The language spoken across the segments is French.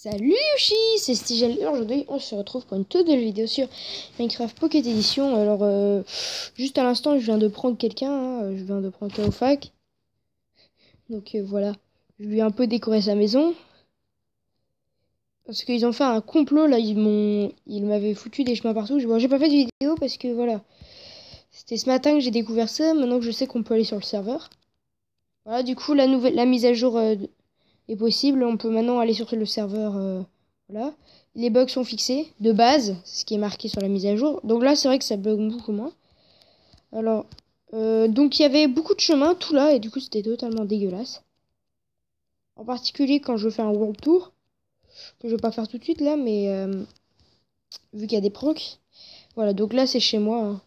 Salut Yoshi, c'est Stigel et aujourd'hui on se retrouve pour une toute nouvelle vidéo sur Minecraft Pocket Edition. Alors juste à l'instant je viens de prendre quelqu'un, je viens de prendre Kaofak. Donc voilà, je lui ai un peu décoré sa maison. Parce qu'ils ont fait un complot là, ils m'avaient foutu des chemins partout. Bon, j'ai pas fait de vidéo parce que voilà, c'était ce matin que j'ai découvert ça, maintenant que je sais qu'on peut aller sur le serveur. Voilà, du coup la mise à jour est possible. On peut maintenant aller sur le serveur. Voilà. Les bugs sont fixés de base, ce qui est marqué sur la mise à jour. Donc là, c'est vrai que ça bug beaucoup moins. Alors, donc il y avait beaucoup de chemins tout là, et du coup, c'était totalement dégueulasse. En particulier quand je fais un world tour, que je vais pas faire tout de suite là, mais vu qu'il y a des pranks. Voilà, donc là, c'est chez moi. Hein.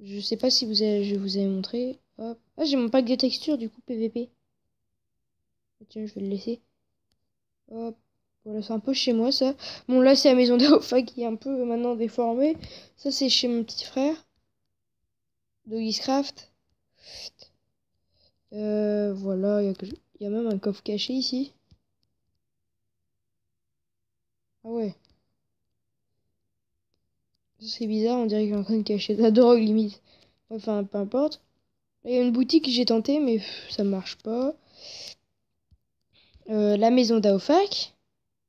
Je sais pas si je vous ai montré. Hop. Ah, j'ai mon pack de texture, du coup, PVP. Tiens, je vais le laisser. Hop. Voilà, c'est un peu chez moi ça. Bon, là, c'est la maison d'Aofa qui est un peu maintenant déformée. Ça, c'est chez mon petit frère. Doggy'scraft. Voilà, il y a même un coffre caché ici. Ah ouais. C'est bizarre, on dirait qu'il est en train de cacher de la drogue limite. Enfin, peu importe. Là, il y a une boutique que j'ai tenté, mais ça marche pas. La maison d'Aofak,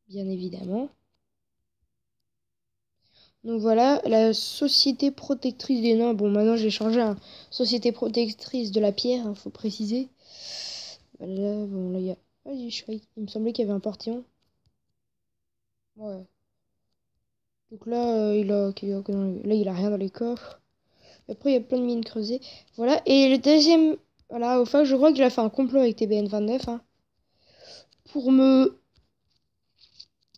bien évidemment. Donc voilà, la société protectrice des nains. Bon, maintenant j'ai changé à société protectrice de la pierre, hein, faut préciser. Là, bon, là, il y a. Ah, il me semblait qu'il y avait un portillon. Ouais. Donc là, là, il a rien dans les coffres. Et après, il y a plein de mines creusées. Voilà. Et le deuxième. Voilà, au fait, je crois qu'il a fait un complot avec TBN29 hein, pour me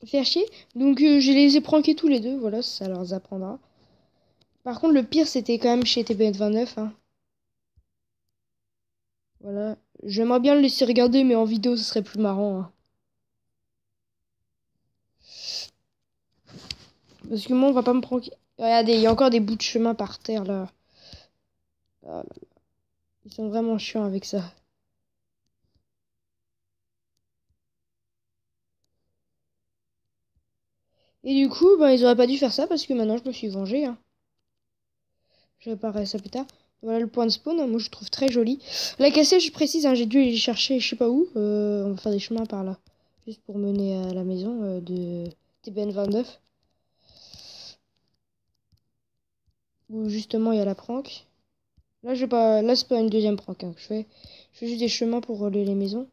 faire chier. Donc, je les ai pranké tous les deux. Voilà, ça leur apprendra. Par contre, le pire, c'était quand même chez TBN29 hein. Voilà. J'aimerais bien le laisser regarder, mais en vidéo, ce serait plus marrant. Hein. Parce que moi, on va pas me pranker. Regardez, il y a encore des bouts de chemin par terre, là. Ah, ils sont vraiment chiants avec ça. Et du coup, ben, ils auraient pas dû faire ça parce que maintenant, je me suis vengée. Hein. Je réparerai ça plus tard. Voilà le point de spawn, hein, moi je trouve très joli. La cassette, je précise, hein, j'ai dû aller chercher je sais pas où. On va faire des chemins par là. Juste pour mener à la maison de TBN29. Où justement il y a la prank. Là, je vais pas. Là, c'est pas une deuxième prank hein, que je fais. Je fais juste des chemins pour relier les maisons.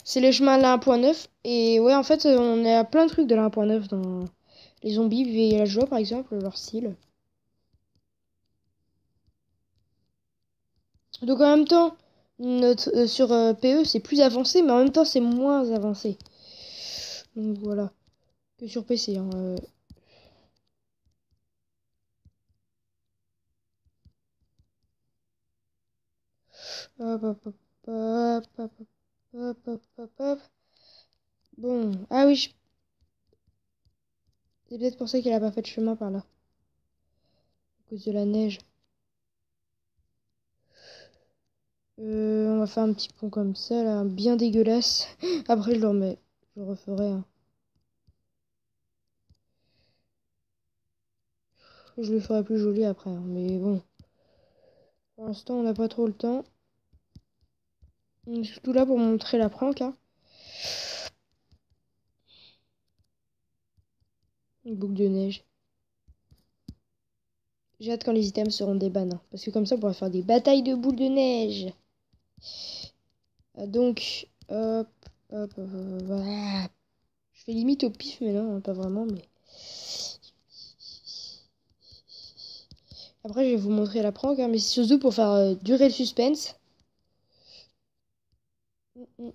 C'est les chemins de la 1.9. Et ouais, en fait, on a plein de trucs de la 1.9 dans les zombies, villageois par exemple, leur style. Donc en même temps, sur PE, c'est plus avancé, mais en même temps, c'est moins avancé. Donc voilà, que sur PC. Hein, Hop, hop, hop, hop, hop, hop, hop, hop, hop. Bon, ah oui, c'est peut-être pour ça qu'il a pas fait de chemin par là. À cause de la neige. On va faire un petit pont comme ça, là, bien dégueulasse. Après, je le remets. Je le referai. Hein. Je le ferai plus joli après. Hein, mais bon, pour l'instant, on n'a pas trop le temps. On est surtout là pour montrer la prank. Hein. Une boucle de neige. J'ai hâte quand les items seront des bannes. Hein, parce que comme ça, on pourra faire des batailles de boules de neige. Donc, hop, hop, hop, hop, voilà. Je fais limite au pif, mais non, pas vraiment. Mais après, je vais vous montrer la prank, hein, mais c'est surtout pour faire durer le suspense. Mm,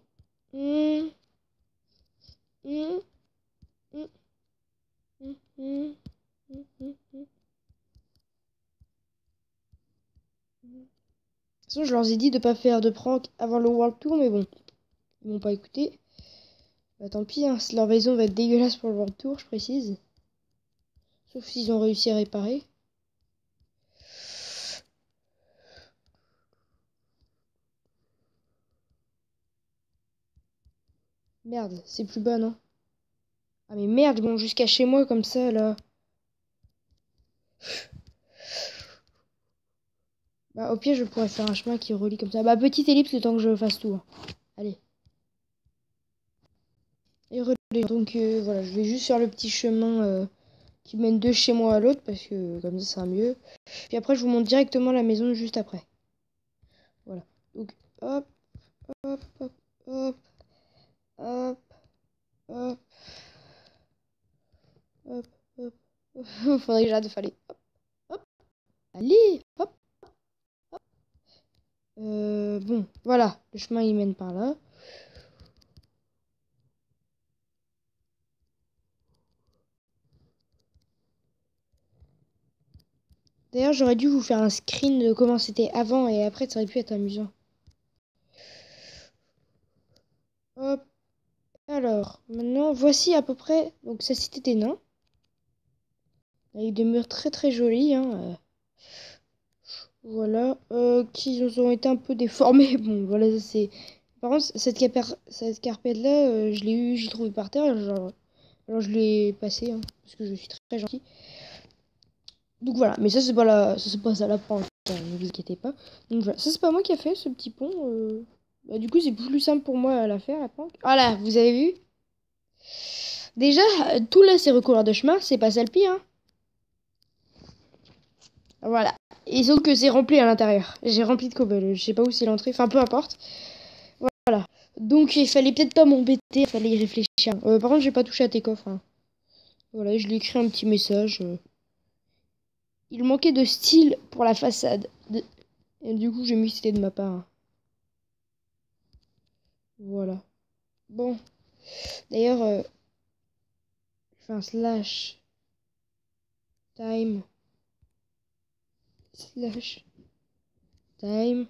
mm, mm, mm, mm, mm, mm, mm, mm. De toute façon, je leur ai dit de pas faire de prank avant le World Tour, mais bon, ils m'ont pas écouté. Bah, tant pis, hein, leur maison va être dégueulasse pour le World Tour, je précise. Sauf s'ils ont réussi à réparer. Merde, c'est plus bas, non? Ah mais merde, bon, jusqu'à chez moi comme ça, là. Bah, au pire, je pourrais faire un chemin qui relie comme ça. Bah, petite ellipse le temps que je fasse tout, hein. Allez. Et relie. Donc, voilà, je vais juste faire le petit chemin qui mène de chez moi à l'autre parce que comme ça, ça sera mieux. Puis après, je vous montre directement la maison juste après. Voilà. Donc, hop, hop, hop, hop, hop, hop, hop, hop. Faudrait que j'arrête de faire les hop, hop. Allez, hop. Bon, voilà, le chemin il mène par là. D'ailleurs, j'aurais dû vous faire un screen de comment c'était avant et après, ça aurait pu être amusant. Hop. Alors, maintenant, voici à peu près donc sa cité des nains. Avec des murs très très jolis, hein. Voilà, qui ont été un peu déformés. Bon, voilà, c'est. Par contre, cette carpette-là, je l'ai eu, j'ai trouvé par terre. Genre, alors je l'ai passée, hein, parce que je suis très, très gentil. Donc voilà, mais ça, c'est pas c'est pas ça la prendre, ne vous inquiétez pas. Donc voilà, ça, c'est pas moi qui a fait ce petit pont. Bah, du coup, c'est plus simple pour moi à la faire, la planque. Voilà, vous avez vu? Déjà, tout là, c'est recouvert de chemin, c'est pas ça le pire, hein. Voilà. Et sauf que c'est rempli à l'intérieur. J'ai rempli de cobble. Je sais pas où c'est l'entrée. Enfin, peu importe. Voilà. Donc, il fallait peut-être pas m'embêter. Il fallait y réfléchir. Par contre, j'ai pas touché à tes coffres, hein. Voilà, je lui ai écrit un petit message. Il manquait de style pour la façade. Et du coup, j'ai mis que c'était de ma part, hein. Voilà. Bon. D'ailleurs, je fais un slash time. Slash time.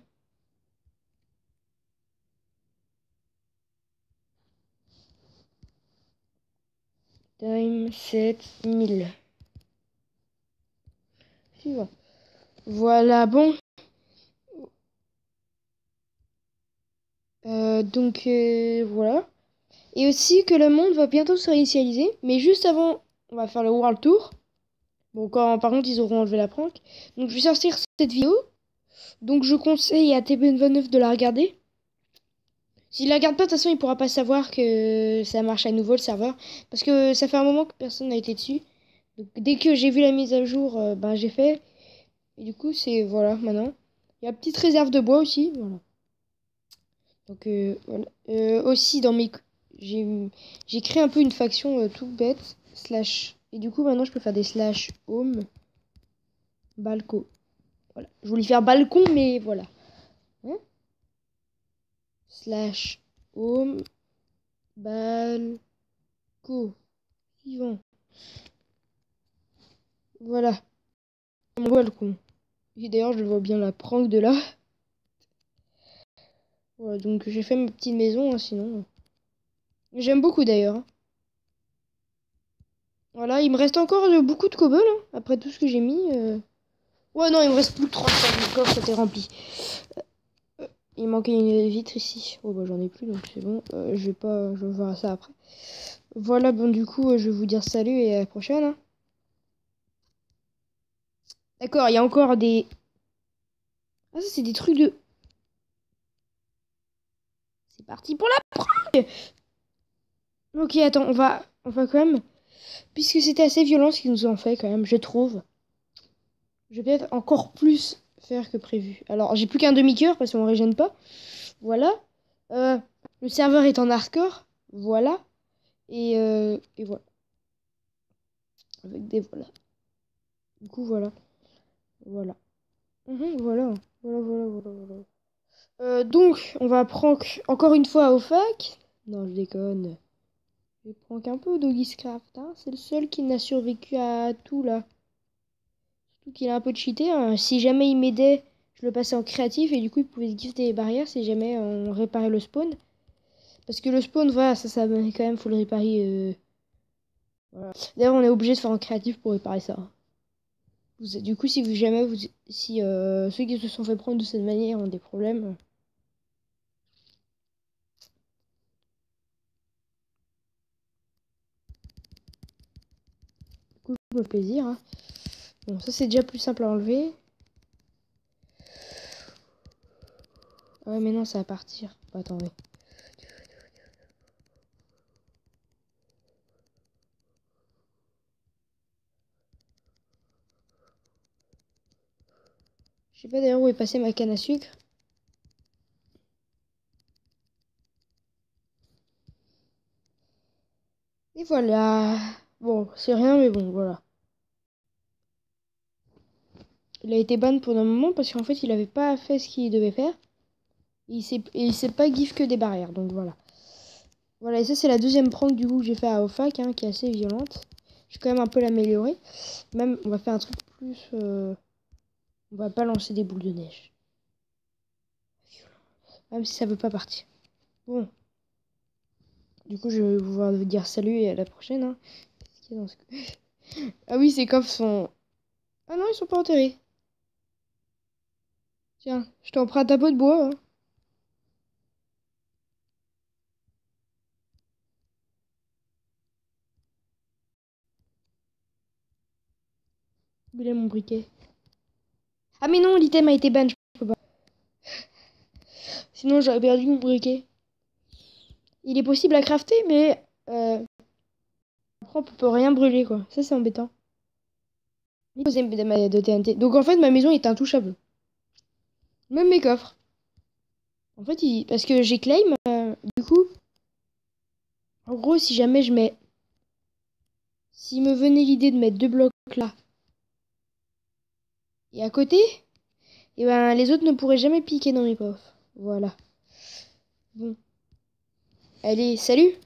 Time 7000. Suivant. Voilà, bon. Donc, voilà. Et aussi que le monde va bientôt se réinitialiser. Mais juste avant, on va faire le World Tour. Bon, par contre, ils auront enlevé la prank. Donc, je vais sortir cette vidéo. Donc, je conseille à TB29 de la regarder. S'il la regarde pas, de toute façon, il pourra pas savoir que ça marche à nouveau le serveur. Parce que ça fait un moment que personne n'a été dessus. Donc, dès que j'ai vu la mise à jour, ben, j'ai fait. Et du coup, c'est voilà, maintenant. Il y a une petite réserve de bois aussi. Voilà. Donc, voilà. Aussi, j'ai créé un peu une faction tout bête. Slash. Et du coup, maintenant, je peux faire des slash home. Balco. Voilà. Je voulais faire balcon, mais voilà. Hein, slash home. Balco. Suivant. Voilà. Mon balcon. Et d'ailleurs, je vois bien la prank de là. Voilà, donc j'ai fait ma petite maison, hein, sinon. J'aime beaucoup d'ailleurs, hein. Voilà, il me reste encore beaucoup de cobble, hein, après tout ce que j'ai mis. Ouais, non, il me reste plus que 35 000 coffres, c'était rempli. Il manquait une vitre ici. Oh, bah j'en ai plus, donc c'est bon. Je vais voir ça après. Voilà, bon, du coup, je vais vous dire salut et à la prochaine, hein. D'accord, il y a encore des... Ah, ça, c'est des trucs de... C'est parti pour la prank. Ok, attends, on va quand même... Puisque c'était assez violent ce qu'ils nous ont fait, quand même, je trouve. Je vais peut-être encore plus faire que prévu. Alors, j'ai plus qu'un demi-cœur parce qu'on ne régène pas. Voilà. Euh, le serveur est en hardcore. Voilà. Et voilà. Avec des voilà. Du coup, voilà. Voilà. Voilà. Voilà. Donc, on va prank encore une fois au fac. Non, je déconne. Je vais prank un peu Doggy's Craft, hein. C'est le seul qui n'a survécu à tout, là. Surtout qu'il a un peu cheaté, hein. Si jamais il m'aidait, je le passais en créatif et du coup, il pouvait se gifter les barrières si jamais on réparait le spawn. Parce que le spawn, voilà, ça quand même, faut le réparer. Voilà. D'ailleurs, on est obligé de faire en créatif pour réparer ça. Du coup, si ceux qui se sont fait prendre de cette manière ont des problèmes, le plaisir. Hein. Bon, ça c'est déjà plus simple à enlever. Ah ouais, mais non, ça va partir. Bah, attendez. Je sais pas d'ailleurs où est passée ma canne à sucre. Et voilà. Bon, c'est rien, mais bon, voilà. Il a été ban pour un moment parce qu'en fait, il avait pas fait ce qu'il devait faire. Et il s'est pas gif que des barrières, donc voilà. Voilà, et ça, c'est la deuxième prank du coup que j'ai fait à Ofac, hein, qui est assez violente. Je vais quand même un peu l'améliorer. Même, on va faire un truc plus... On va pas lancer des boules de neige. Même si ça veut pas partir. Bon. Du coup, je vais pouvoir vous dire salut et à la prochaine. Hein. Qu'est-ce qu'il y a dans ce... Ah oui, ces coffres sont... Ah non, ils sont pas enterrés. Tiens, je t'emprunte un peu de bois. Hein. Il est mon briquet. Ah mais non, l'item a été ban, je peux pas. Sinon, j'aurais perdu mon briquet. Il est possible à crafter, mais... Après, on peut rien brûler, quoi. Ça, c'est embêtant. De TNT. Donc, en fait, ma maison est intouchable. Même mes coffres. En fait, parce que j'ai claim, du coup... En gros, si jamais je mets... S'il me venait l'idée de mettre 2 blocs là et à côté, et ben les autres ne pourraient jamais piquer dans mes coffres. Voilà. Bon. Allez, salut!